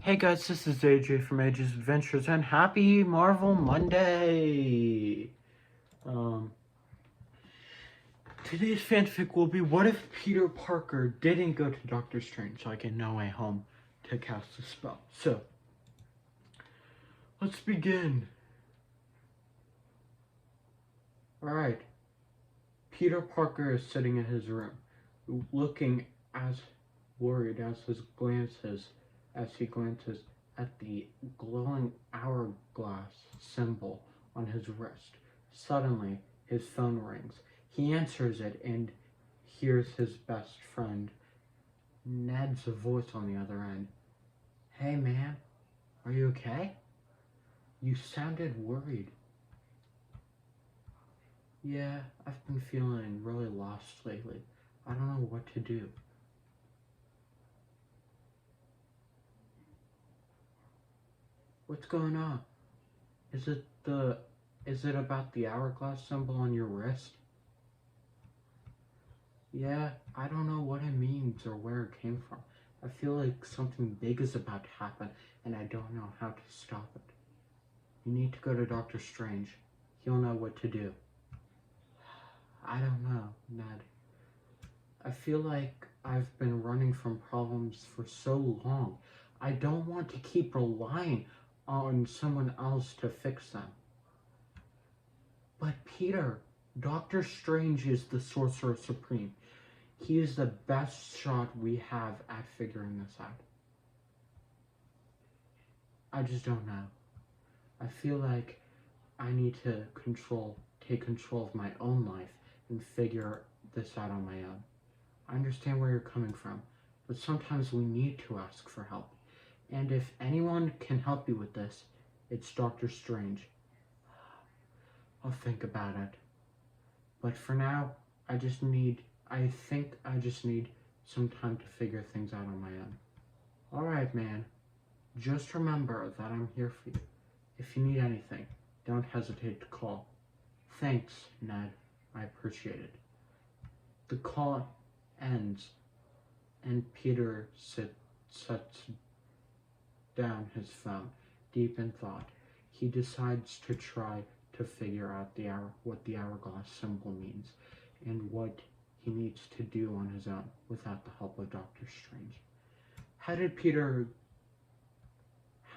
Hey guys, this is AJ from AJ's Adventures, and happy Marvel Monday! Today's fanfic will be, what if Peter Parker didn't go to Doctor Strange like in No Way Home to cast a spell? So, let's begin. Alright, Peter Parker is sitting in his room, looking as worried as he glances at the glowing hourglass symbol on his wrist. Suddenly, his phone rings. He answers it and hears his best friend, Ned's voice on the other end. Hey man, are you okay? You sounded worried. Yeah, I've been feeling really lost lately. I don't know what to do. What's going on? Is it about the hourglass symbol on your wrist? Yeah, I don't know what it means or where it came from. I feel like something big is about to happen, and I don't know how to stop it. You need to go to Doctor Strange. He'll know what to do. I don't know, Ned. I feel like I've been running from problems for so long. I don't want to keep relying on someone else to fix them. But Peter, Doctor Strange is the Sorcerer Supreme. He is the best shot we have at figuring this out. I just don't know. I feel like I need to take control of my own life and figure this out on my own. I understand where you're coming from, but sometimes we need to ask for help. And if anyone can help you with this, it's Doctor Strange. I'll think about it. But for now, I think I just need some time to figure things out on my own. Alright, man. Just remember that I'm here for you. If you need anything, don't hesitate to call. Thanks, Ned. I appreciate it. The call ends, and Peter sets down his phone, deep in thought. He decides to try to figure out what the hourglass symbol means, and what he needs to do on his own without the help of Doctor Strange. How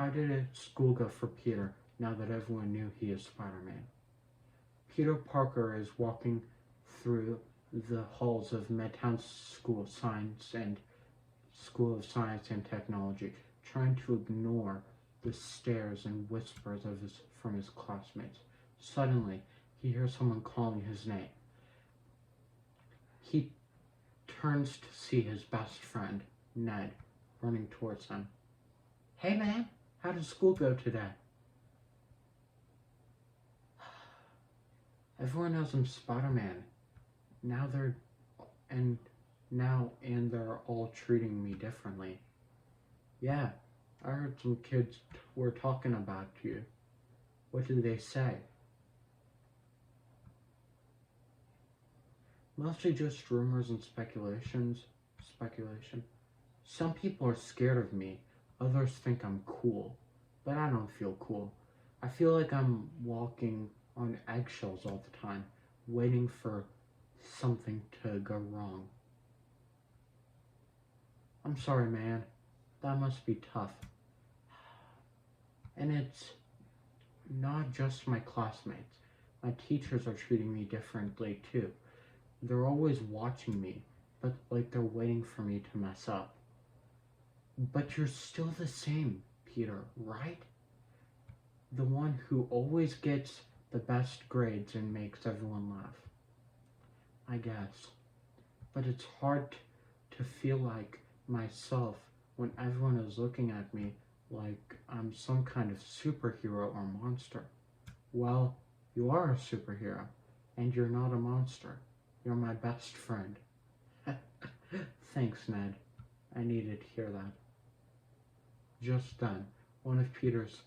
did school go for Peter now that everyone knew he is Spider-Man? Peter Parker is walking through the halls of Midtown School of Science and Technology, trying to ignore the stares and whispers from his classmates. Suddenly, he hears someone calling his name. He turns to see his best friend, Ned, running towards him. Hey man, how did school go today? Everyone knows I'm Spider-Man. Now they're all treating me differently. Yeah, I heard some kids were talking about you. What did they say? Mostly just rumors and speculation. Some people are scared of me. Others think I'm cool. But I don't feel cool. I feel like I'm walking on eggshells all the time, waiting for something to go wrong. I'm sorry, man. That must be tough. And it's not just my classmates. My teachers are treating me differently too. They're always watching me, but like they're waiting for me to mess up. But you're still the same, Peter, right? The one who always gets the best grades and makes everyone laugh. I guess. But it's hard to feel like myself when everyone is looking at me like I'm some kind of superhero or monster. Well, you are a superhero, and you're not a monster. You're my best friend. Thanks, Ned. I needed to hear that. Just then, one of Peter's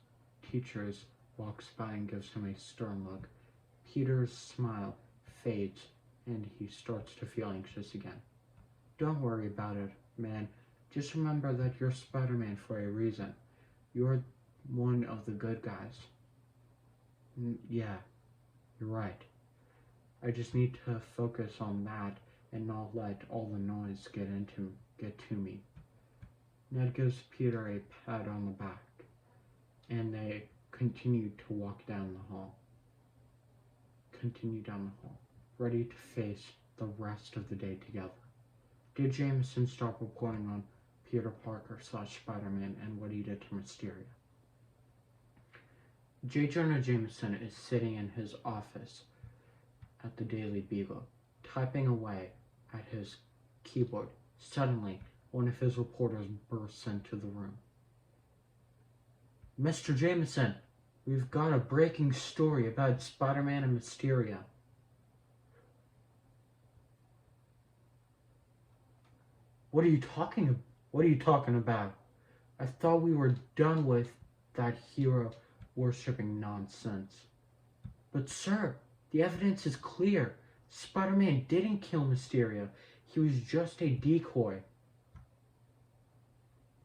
teachers walks by and gives him a stern look. Peter's smile fades, and he starts to feel anxious again. Don't worry about it, man. Just remember that you're Spider-Man for a reason. You're one of the good guys. Yeah, you're right. I just need to focus on that and not let all the noise get to me. Ned gives Peter a pat on the back, and they continue to walk down the hall. Ready to face the rest of the day together. Did Jameson stop reporting on Peter Parker / Spider-Man and what he did to Mysterio? J. Jonah Jameson is sitting in his office at the Daily Beagle, typing away at his keyboard. Suddenly, one of his reporters bursts into the room. Mr. Jameson, we've got a breaking story about Spider-Man and Mysterio. What are you talking about? I thought we were done with that hero worshipping nonsense. But sir, the evidence is clear. Spider-Man didn't kill Mysterio. He was just a decoy.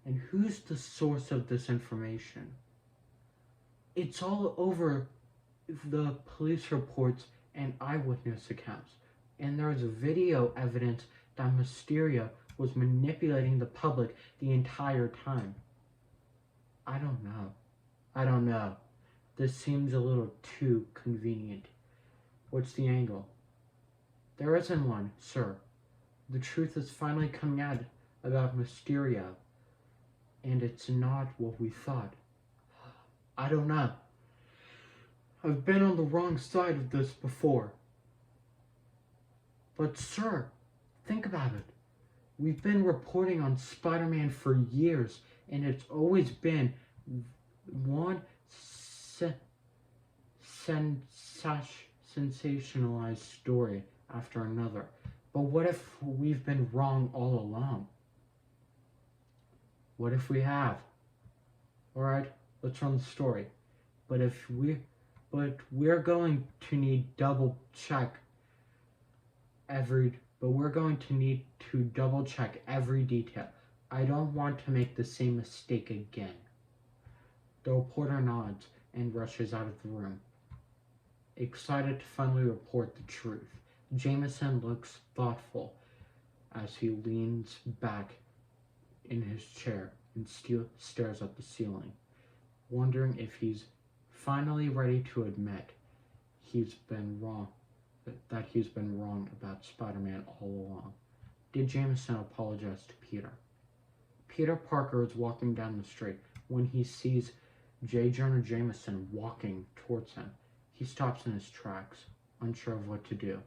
And who's the source of this information? It's all over the police reports and eyewitness accounts. And there's video evidence that Mysterio was manipulating the public the entire time. I don't know. This seems a little too convenient. What's the angle? There isn't one, sir. The truth is finally coming out about Mysterio, and it's not what we thought. I don't know. I've been on the wrong side of this before. But sir, think about it. We've been reporting on Spider-Man for years, and it's always been one sensationalized story after another. But what if we've been wrong all along? What if we have? Alright, let's run the story. But we're going to need double check every detail. I don't want to make the same mistake again. The reporter nods and rushes out of the room, excited to finally report the truth. Jameson looks thoughtful as he leans back in his chair and stares at the ceiling, wondering if he's finally ready to admit that he's been wrong about Spider-Man all along. Did Jameson apologize to Peter? Peter Parker is walking down the street when he sees J. Jonah Jameson walking towards him. He stops in his tracks, unsure of what to do.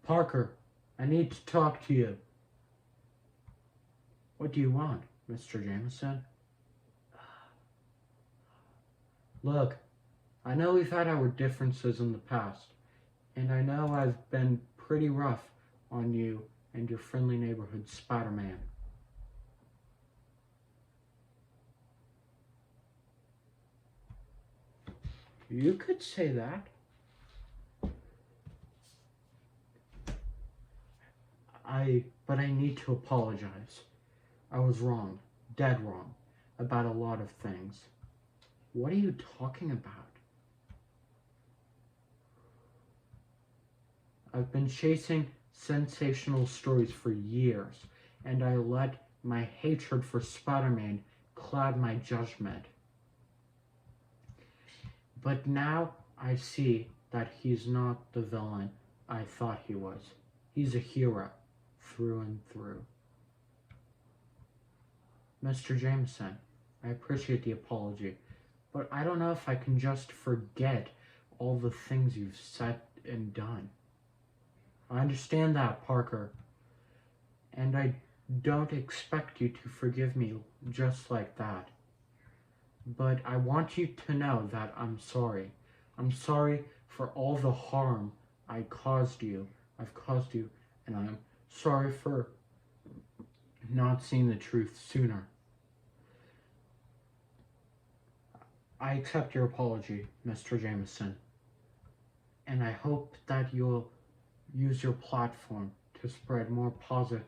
Parker, I need to talk to you. What do you want, Mr. Jameson? Look, I know we've had our differences in the past, and I know I've been pretty rough on you and your friendly neighborhood Spider-Man. You could say that. But I need to apologize. I was wrong, dead wrong, about a lot of things. What are you talking about? I've been chasing sensational stories for years, and I let my hatred for Spider-Man cloud my judgment. But now I see that he's not the villain I thought he was. He's a hero, through and through. Mr. Jameson, I appreciate the apology, but I don't know if I can just forget all the things you've said and done. I understand that, Parker, and I don't expect you to forgive me just like that. But I want you to know that I'm sorry. I'm sorry for all the harm I've caused you, and I'm sorry for not seeing the truth sooner. I accept your apology, Mr. Jameson, and I hope that you'll use your platform to spread a more positive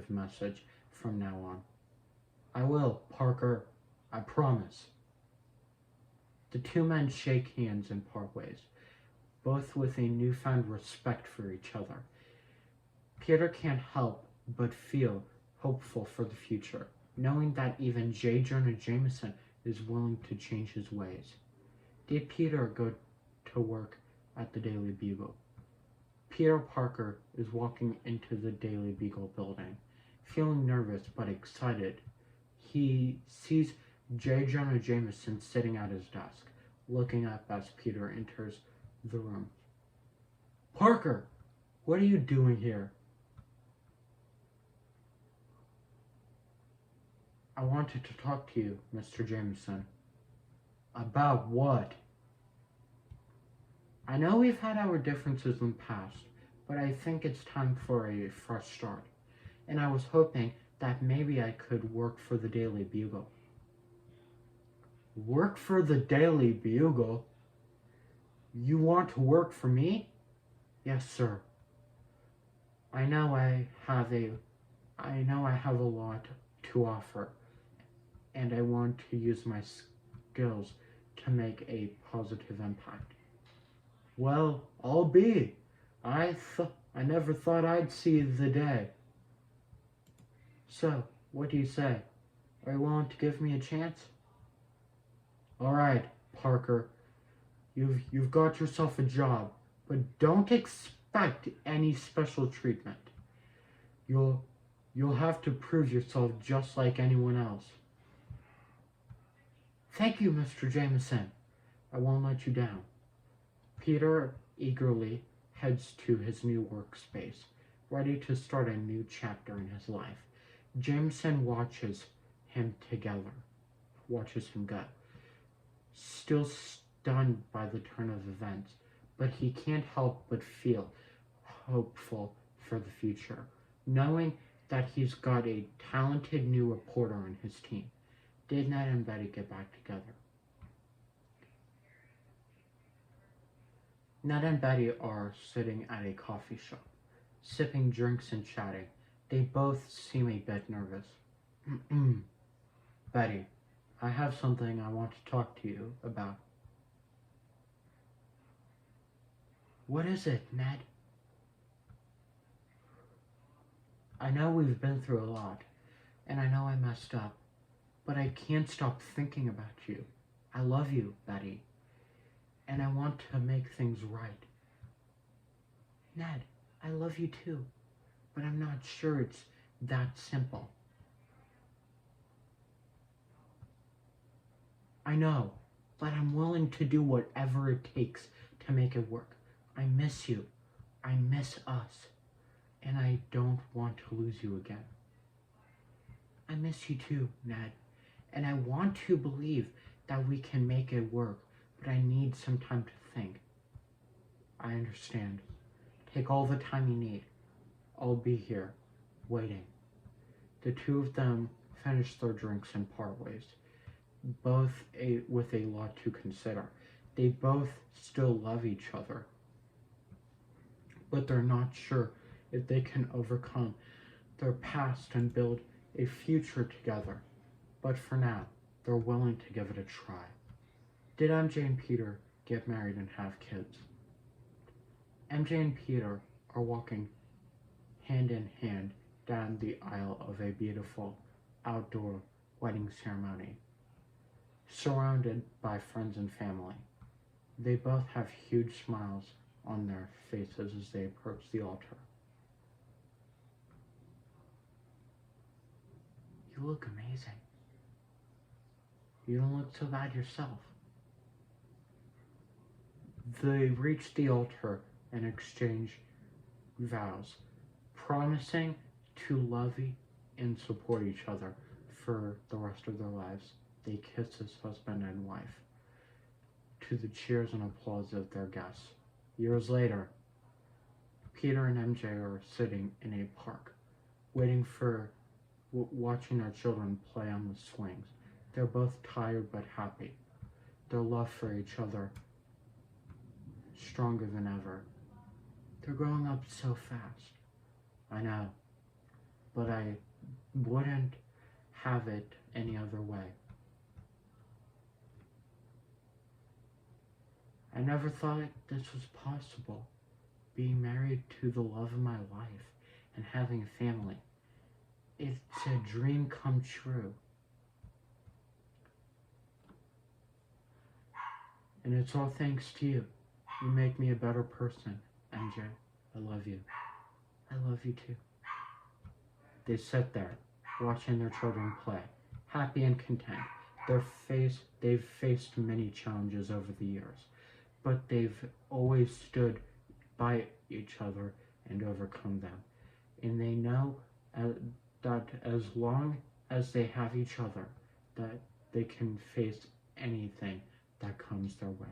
message from now on. I will, Parker. I promise. The two men shake hands and part ways, both with a newfound respect for each other. Peter can't help but feel hopeful for the future, knowing that even J. Jonah Jameson is willing to change his ways. Did Peter go to work at the Daily Bugle? Peter Parker is walking into the Daily Bugle building, feeling nervous but excited. He sees J. Jonah Jameson sitting at his desk, looking up as Peter enters the room. Parker, what are you doing here? I wanted to talk to you, Mr. Jameson. About what? I know we've had our differences in the past, but I think it's time for a fresh start. And I was hoping that maybe I could work for the Daily Bugle. Work for the Daily Bugle? You want to work for me? Yes, sir. I know I have a lot to offer, and I want to use my skills to make a positive impact. Well, I'll be. I never thought I'd see the day. So, what do you say? Are you willing to give me a chance? All right, Parker. You've got yourself a job, but don't expect any special treatment. You'll have to prove yourself just like anyone else. Thank you, Mr. Jameson. I won't let you down. Peter eagerly heads to his new workspace, ready to start a new chapter in his life. Jameson watches him go, still stunned by the turn of events, but he can't help but feel hopeful for the future, knowing that he's got a talented new reporter on his team. Did Ned and Betty get back together? Ned and Betty are sitting at a coffee shop, sipping drinks and chatting. They both seem a bit nervous. Betty, I have something I want to talk to you about. What is it, Ned? I know we've been through a lot, and I know I messed up, but I can't stop thinking about you. I love you, Betty, and I want to make things right. Ned, I love you too, but I'm not sure it's that simple. I know, but I'm willing to do whatever it takes to make it work. I miss you. I miss us. And I don't want to lose you again. I miss you too, Ned. And I want to believe that we can make it work, but I need some time to think. I understand. Take all the time you need. I'll be here, waiting. The two of them finish their drinks and part ways, with a lot to consider. They both still love each other, but they're not sure if they can overcome their past and build a future together. But for now, they're willing to give it a try. Did MJ and Peter get married and have kids? MJ and Peter are walking hand in hand down the aisle of a beautiful outdoor wedding ceremony, surrounded by friends and family. They both have huge smiles on their faces as they approach the altar. You look amazing. You don't look so bad yourself. They reach the altar and exchange vows, promising to love and support each other for the rest of their lives. They kiss as husband and wife, to the cheers and applause of their guests. Years later, Peter and MJ are sitting in a park, watching their children play on the swings. They're both tired but happy. Their love for each other stronger than ever. They're growing up so fast. I know, but I wouldn't have it any other way. I never thought this was possible, being married to the love of my life and having a family. It's a dream come true. And it's all thanks to you. You make me a better person, MJ. I love you. I love you too. They sit there, watching their children play, happy and content. They've faced many challenges over the years, but they've always stood by each other and overcome them. And they know that as long as they have each other, that they can face anything that comes their way.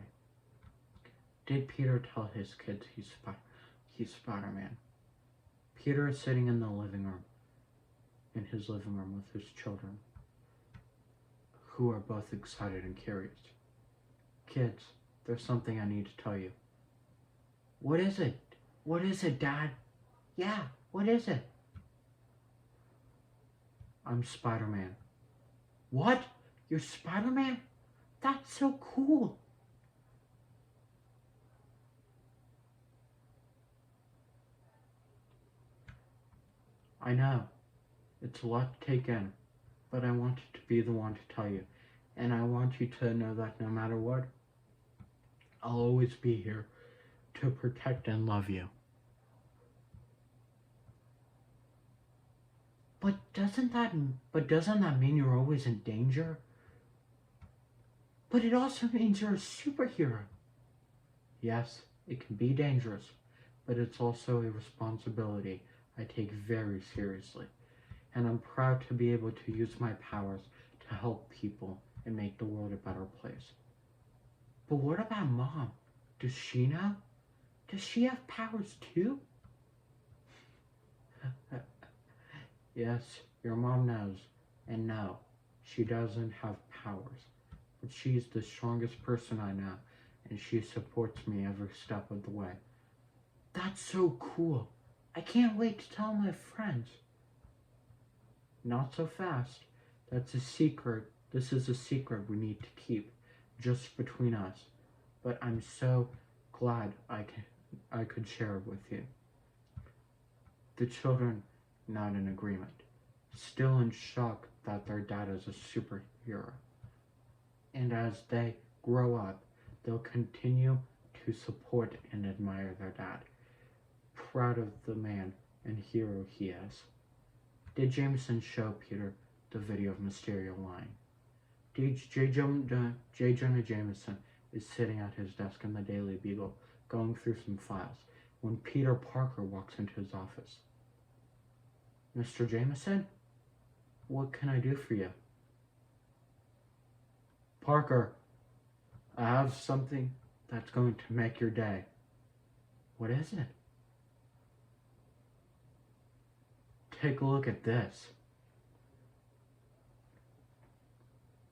Did Peter tell his kids he's Spider-Man? Peter is sitting in his living room with his children, who are both excited and curious. Kids, there's something I need to tell you. What is it? What is it, Dad? Yeah, what is it? I'm Spider-Man. What? You're Spider-Man? That's so cool. I know. It's a lot to take in, but I wanted to be the one to tell you. And I want you to know that no matter what, I'll always be here to protect and love you. But doesn't that mean you're always in danger? But it also means you're a superhero. Yes, it can be dangerous, but it's also a responsibility I take very seriously. And I'm proud to be able to use my powers to help people and make the world a better place. But what about Mom? Does she know? Does she have powers too? Yes, your mom knows. And no, she doesn't have powers. But she's the strongest person I know, and she supports me every step of the way. That's so cool. I can't wait to tell my friends. Not so fast. That's a secret. This is a secret we need to keep, just between us. But I'm so glad I could share it with you. The children not in agreement, still in shock that their dad is a superhero. And as they grow up, they'll continue to support and admire their dad, proud of the man and hero he is. Did Jameson show Peter the video of Mysterio lying? J. Jonah Jameson is sitting at his desk in the Daily Beagle, going through some files, when Peter Parker walks into his office. Mr. Jameson, what can I do for you? Parker, I have something that's going to make your day. What is it? Take a look at this.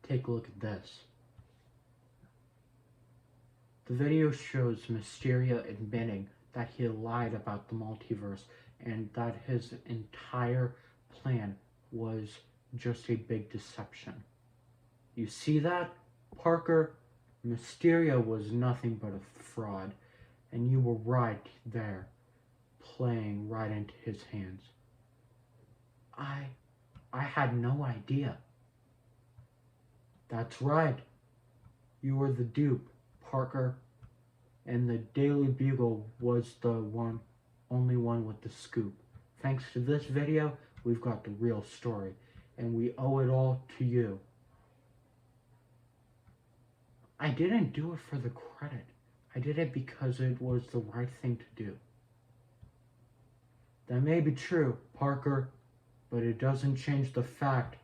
Take a look at this. The video shows Mysterio admitting that he lied about the multiverse and that his entire plan was just a big deception. You see that, Parker? Mysterio was nothing but a fraud, and you were right there, playing right into his hands. I had no idea. That's right. You were the dupe, Parker, and the Daily Bugle was the only one with the scoop. Thanks to this video, we've got the real story, and we owe it all to you. I didn't do it for the credit. I did it because it was the right thing to do. That may be true, Parker, but it doesn't change the fact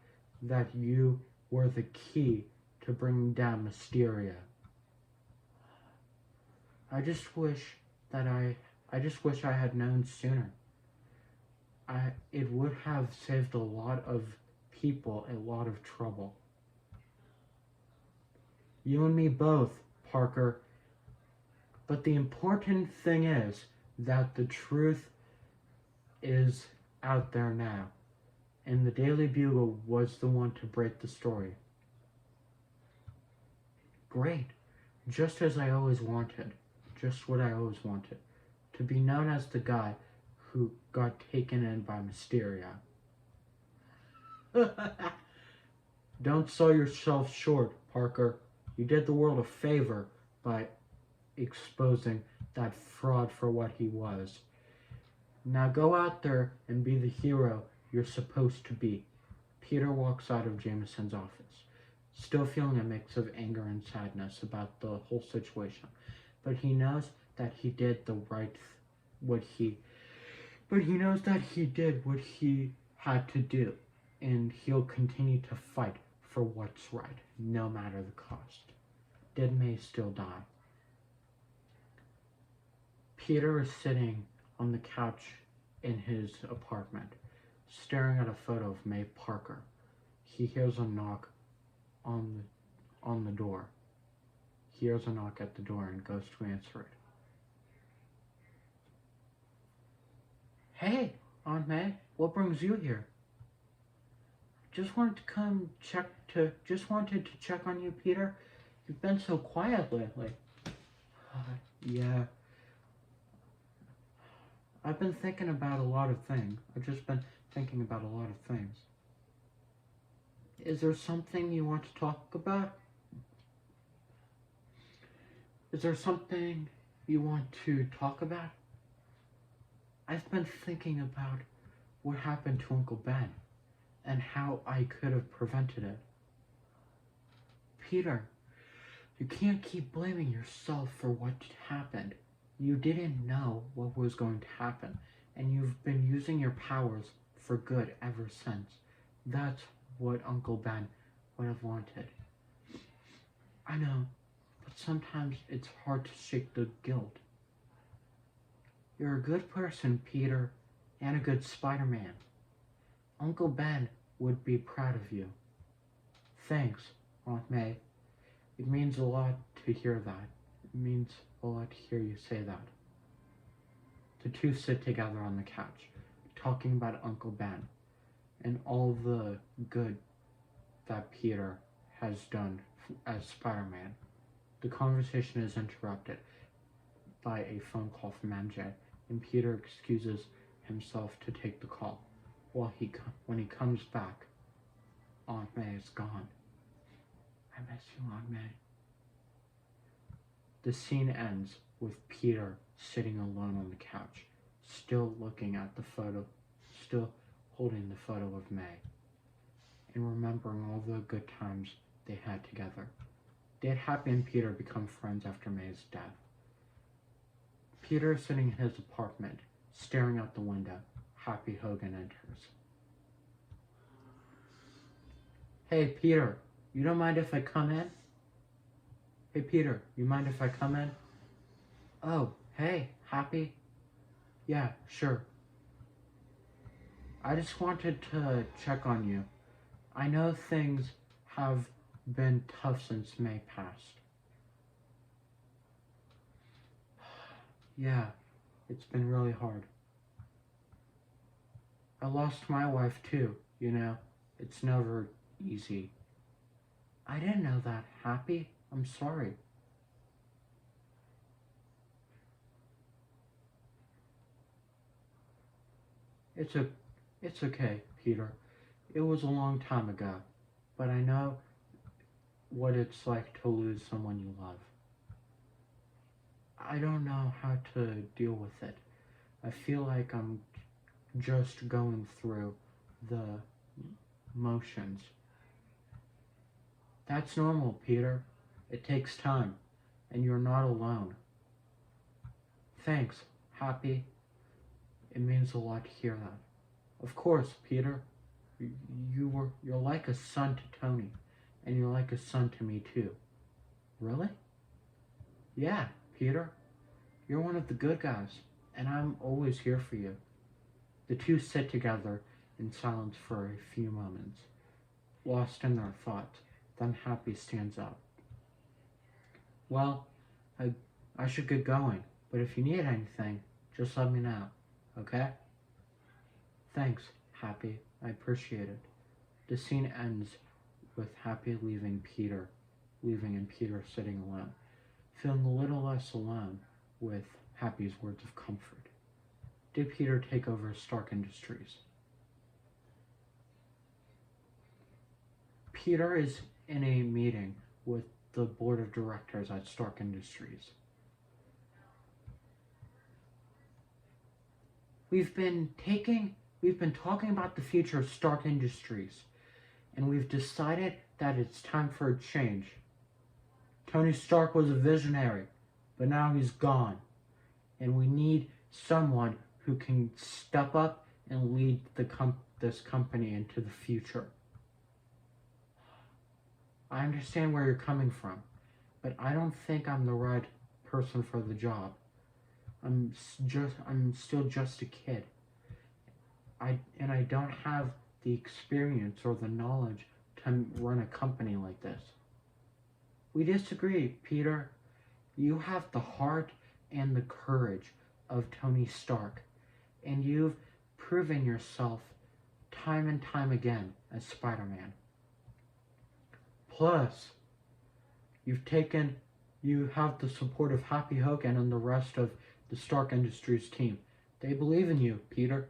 that you were the key to bringing down Mysterio. I just wish I had known sooner. It would have saved a lot of people a lot of trouble. You and me both, Parker. But the important thing is that the truth is out there now. and the Daily Bugle was the one to break the story. Great. Just as I always wanted. Just what I always wanted. To be known as the guy who got taken in by Mysteria. Don't sell yourself short, Parker. You did the world a favor by exposing that fraud for what he was. Now go out there and be the hero you're supposed to be. Peter walks out of Jameson's office, still feeling a mix of anger and sadness about the whole situation. But he knows that he did what he did what he had to do, and he'll continue to fight for what's right, no matter the cost. Did May still die? Peter is sitting on the couch in his apartment, staring at a photo of May Parker. He hears a knock on the door. He hears a knock at the door and goes to answer it. Hey, Aunt May, what brings you here? Just wanted to check on you, Peter. You've been so quiet lately. Yeah. I've been thinking about a lot of things. I've just been thinking about a lot of things. Is there something you want to talk about? Is there something you want to talk about? I've been thinking about what happened to Uncle Ben and how I could have prevented it. Peter, you can't keep blaming yourself for what happened. You didn't know what was going to happen, and you've been using your powers for good ever since. That's what Uncle Ben would have wanted. I know, but sometimes it's hard to shake the guilt. You're a good person, Peter, and a good Spider-Man. Uncle Ben would be proud of you. Thanks, Aunt May. It means a lot to hear that. It means a lot to hear you say that. The two sit together on the couch, talking about Uncle Ben and all the good that Peter has done as Spider-Man. The conversation is interrupted by a phone call from MJ, and Peter excuses himself to take the call. When he comes back, Aunt May is gone. I miss you, Aunt May. The scene ends with Peter sitting alone on the couch, still looking at the photo, still holding the photo of May, and remembering all the good times they had together. Did Happy and Peter become friends after May's death? Peter is sitting in his apartment, staring out the window. Happy Hogan enters. Hey, Peter, you don't mind if I come in? Hey, Peter, you mind if I come in? Oh, hey, Happy? Yeah, sure. I just wanted to check on you. I know things have been tough since May passed. Yeah, it's been really hard. I lost my wife too, you know. It's never easy. I didn't know that, Happy. I'm sorry. It's okay, Peter. It was a long time ago, but I know what it's like to lose someone you love. I don't know how to deal with it. I feel like I'm just going through the motions. That's normal, Peter. It takes time, and you're not alone. Thanks, Happy. It means a lot to hear that. Of course, Peter. You're like a son to Tony, and you're like a son to me too. Really? Yeah, Peter. You're one of the good guys, and I'm always here for you. The two sit together in silence for a few moments, lost in their thoughts. Then Happy stands up. Well, I should get going, but if you need anything, just let me know, okay? Thanks, Happy. I appreciate it. The scene ends with Happy leaving and Peter sitting alone, feeling a little less alone with Happy's words of comfort. Did Peter take over Stark Industries? Peter is in a meeting with the board of directors at Stark Industries. We've been talking about the future of Stark Industries, and we've decided that it's time for a change. Tony Stark was a visionary, but now he's gone, and we need someone who can step up and lead this company into the future. I understand where you're coming from, but I don't think I'm the right person for the job. I'm still just a kid. I don't have the experience or the knowledge to run a company like this. We disagree, Peter. You have the heart and the courage of Tony Stark, and you've proven yourself time and time again as Spider-Man. Plus, you have the support of Happy Hogan and the rest of the Stark Industries team. They believe in you, Peter.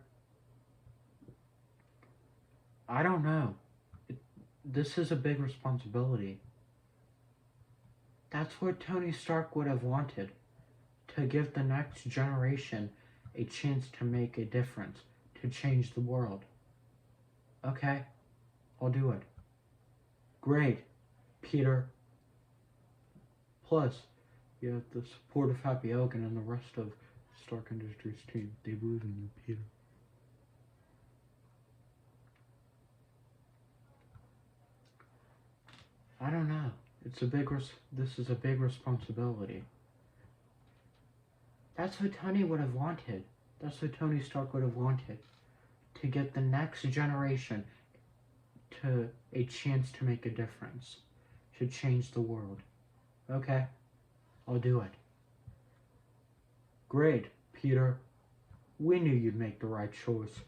I don't know. This is a big responsibility. That's what Tony Stark would have wanted, to give the next generation a chance to make a difference, to change the world. Okay, I'll do it. Great, Peter. Plus, you have the support of Happy Hogan and the rest of Stark Industries team. They believe in you, Peter. I don't know. This is a big responsibility. That's what Tony would have wanted. That's what Tony Stark would have wanted. To get the next generation to a chance to make a difference. To change the world. Okay, I'll do it. Great, Peter. We knew you'd make the right choice.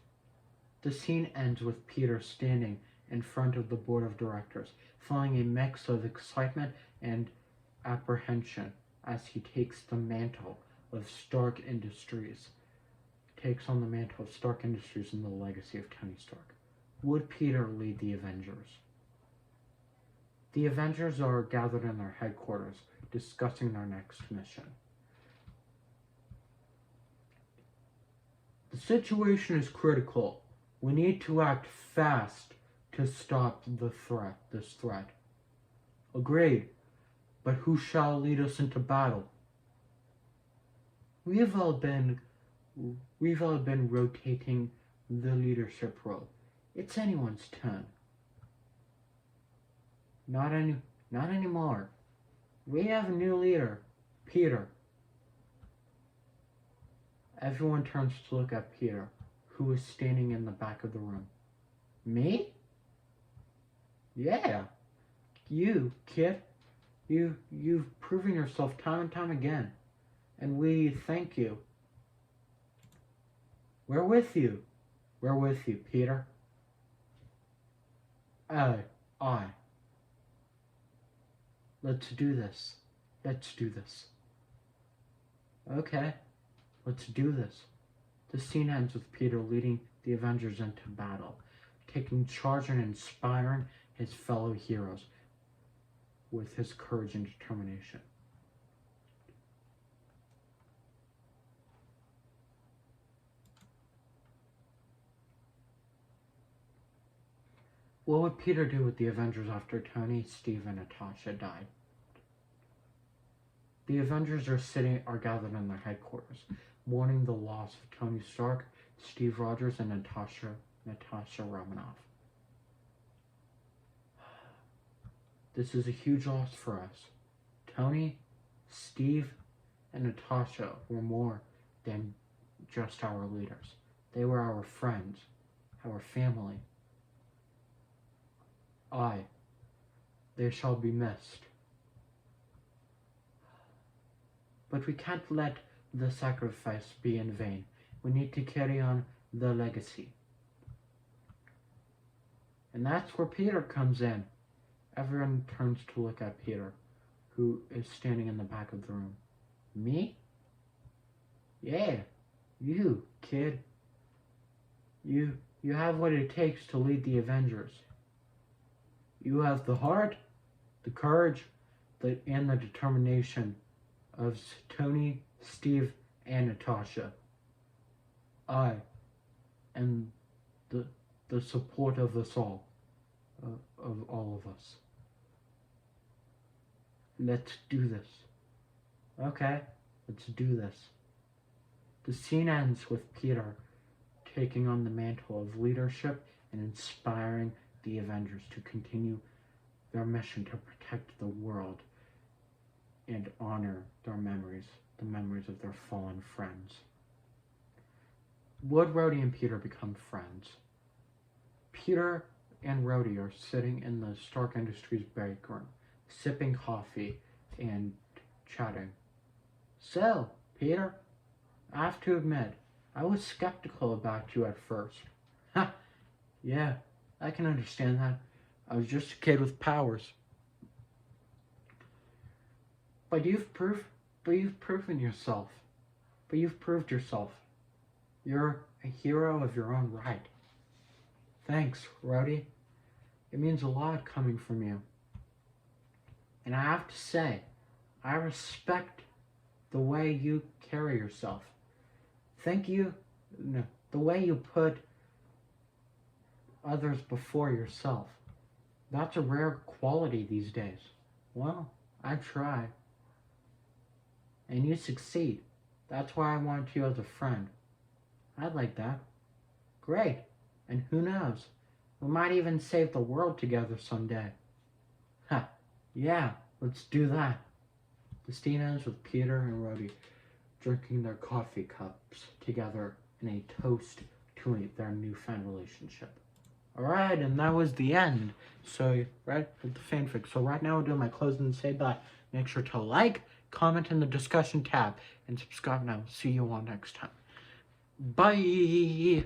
The scene ends with Peter standing in front of the board of directors, feeling a mix of excitement and apprehension as he takes on the mantle of Stark Industries and the legacy of Tony Stark. Would Peter lead the Avengers? The Avengers are gathered in their headquarters, discussing their next mission. The situation is critical. We need to act fast to stop this threat. Agreed, but who shall lead us into battle? We've all been rotating the leadership role. It's anyone's turn. Not anymore. We have a new leader, Peter. Everyone turns to look at Peter, who is standing in the back of the room. Me? Yeah. You, kid. You've proven yourself time and time again. And we thank you. We're with you. We're with you, Peter. I. Let's do this. Let's do this. Okay. Let's do this. The scene ends with Peter leading the Avengers into battle, taking charge and inspiring his fellow heroes with his courage and determination. What would Peter do with the Avengers after Tony, Steve, and Natasha died? The Avengers are gathered in their headquarters, mourning the loss of Tony Stark, Steve Rogers, and Natasha Romanoff. This is a huge loss for us. Tony, Steve, and Natasha were more than just our leaders. They were our friends, our family. They shall be missed. But we can't let the sacrifice be in vain. We need to carry on the legacy. And that's where Peter comes in. Everyone turns to look at Peter, who is standing in the back of the room. Me? Yeah, you, kid. You have what it takes to lead the Avengers. You have the heart, the courage, and the determination of Tony, Steve, and Natasha. I, and the support of us all, of all of us. Let's do this. Okay, let's do this. The scene ends with Peter taking on the mantle of leadership and inspiring the Avengers to continue their mission to protect the world and honor their memories, the memories of their fallen friends. Would Rhodey and Peter become friends? Peter and Rhodey are sitting in the Stark Industries break room, sipping coffee and chatting. So, Peter, I have to admit, I was skeptical about you at first. Ha! Yeah, I can understand that. I was just a kid with powers. But you've proven yourself. But you've proved yourself. You're a hero of your own right. Thanks, Rhodey. It means a lot coming from you. And I have to say, I respect the way you carry yourself. Thank you. No, the way you put others before yourself. That's a rare quality these days. Well, I try. And you succeed. That's why I want you as a friend. I'd like that. Great. And who knows? We might even save the world together someday. Ha. Yeah, let's do that. The scene ends with Peter and Rhodey drinking their coffee cups together in a toast to their newfound relationship. Alright, and that was the end. So, right, with the fanfic. So right now I'll do my closing and say bye. Make sure to like, comment in the discussion tab, and subscribe, and I will see you all next time. Bye!